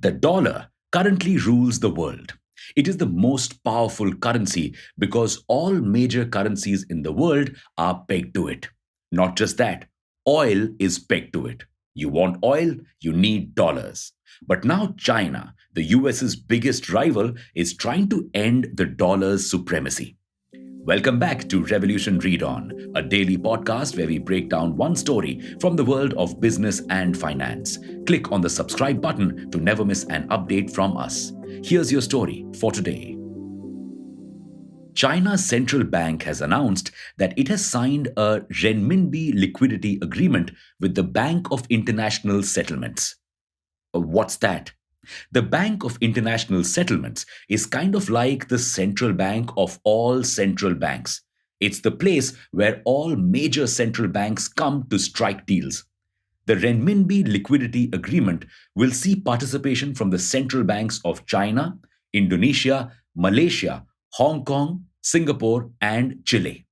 The dollar currently rules the world. It is the most powerful currency because all major currencies in the world are pegged to it. Not just that, oil is pegged to it. You want oil, you need dollars. But now China, the US's biggest rival, is trying to end the dollar's supremacy. Welcome back to Revolution Read On, a daily podcast where we break down one story from the world of business and finance. Click on the subscribe button to never miss an update from us. Here's your story for today. China's central bank has announced that it has signed a renminbi liquidity agreement with the Bank of International Settlements. What's that? The Bank of International Settlements is kind of like the central bank of all central banks. It's the place where all major central banks come to strike deals. The renminbi liquidity agreement will see participation from the central banks of China, Indonesia, Malaysia, Hong Kong, Singapore, and Chile.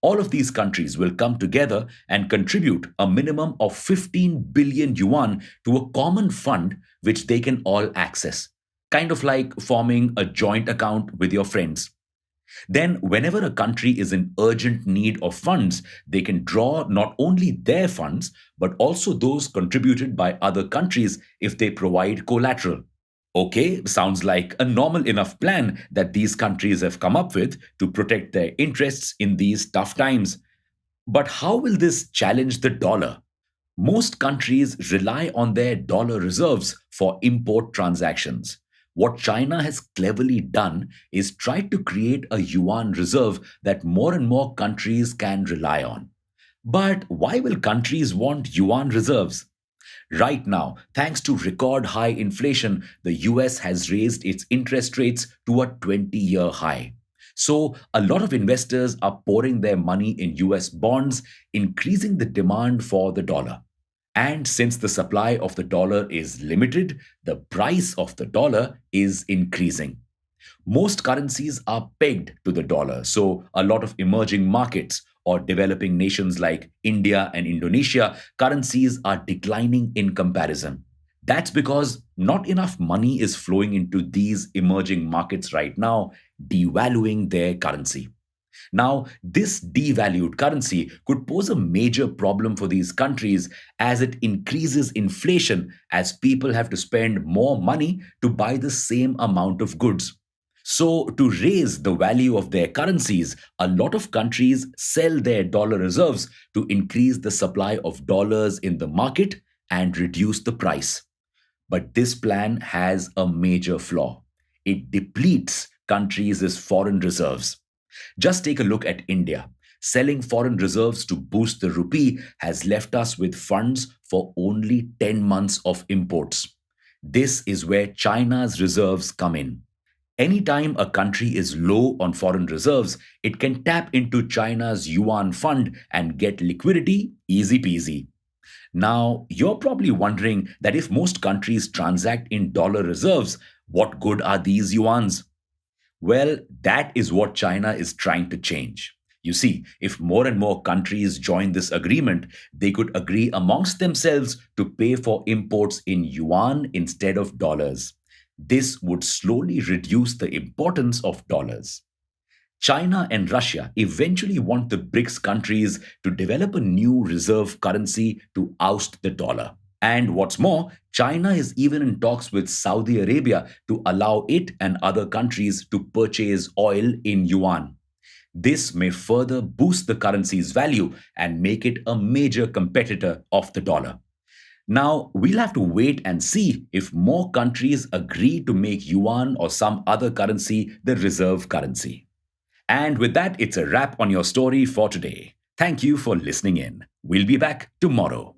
All of these countries will come together and contribute a minimum of 15 billion yuan to a common fund which they can all access. Kind of like forming a joint account with your friends. Then, whenever a country is in urgent need of funds, they can draw not only their funds, but also those contributed by other countries if they provide collateral. Okay, sounds like a normal enough plan that these countries have come up with to protect their interests in these tough times. But how will this challenge the dollar? Most countries rely on their dollar reserves for import transactions. What China has cleverly done is try to create a yuan reserve that more and more countries can rely on. But why will countries want yuan reserves? Right now, thanks to record high inflation, the US has raised its interest rates to a 20-year high. So, a lot of investors are pouring their money in US bonds, increasing the demand for the dollar. And since the supply of the dollar is limited, the price of the dollar is increasing. Most currencies are pegged to the dollar, so a lot of emerging markets or developing nations like India and Indonesia, currencies are declining in comparison. That's because not enough money is flowing into these emerging markets right now, devaluing their currency. Now, this devalued currency could pose a major problem for these countries as it increases inflation as people have to spend more money to buy the same amount of goods. So, to raise the value of their currencies, a lot of countries sell their dollar reserves to increase the supply of dollars in the market and reduce the price. But this plan has a major flaw. It depletes countries' foreign reserves. Just take a look at India. Selling foreign reserves to boost the rupee has left us with funds for only 10 months of imports. This is where China's reserves come in. Anytime a country is low on foreign reserves, it can tap into China's yuan fund and get liquidity easy peasy. Now, you're probably wondering that if most countries transact in dollar reserves, what good are these yuans? Well, that is what China is trying to change. You see, if more and more countries join this agreement, they could agree amongst themselves to pay for imports in yuan instead of dollars. This would slowly reduce the importance of dollars. China and Russia eventually want the BRICS countries to develop a new reserve currency to oust the dollar. And what's more, China is even in talks with Saudi Arabia to allow it and other countries to purchase oil in yuan. This may further boost the currency's value and make it a major competitor of the dollar. Now, we'll have to wait and see if more countries agree to make yuan or some other currency the reserve currency. And with that, it's a wrap on your story for today. Thank you for listening in. We'll be back tomorrow.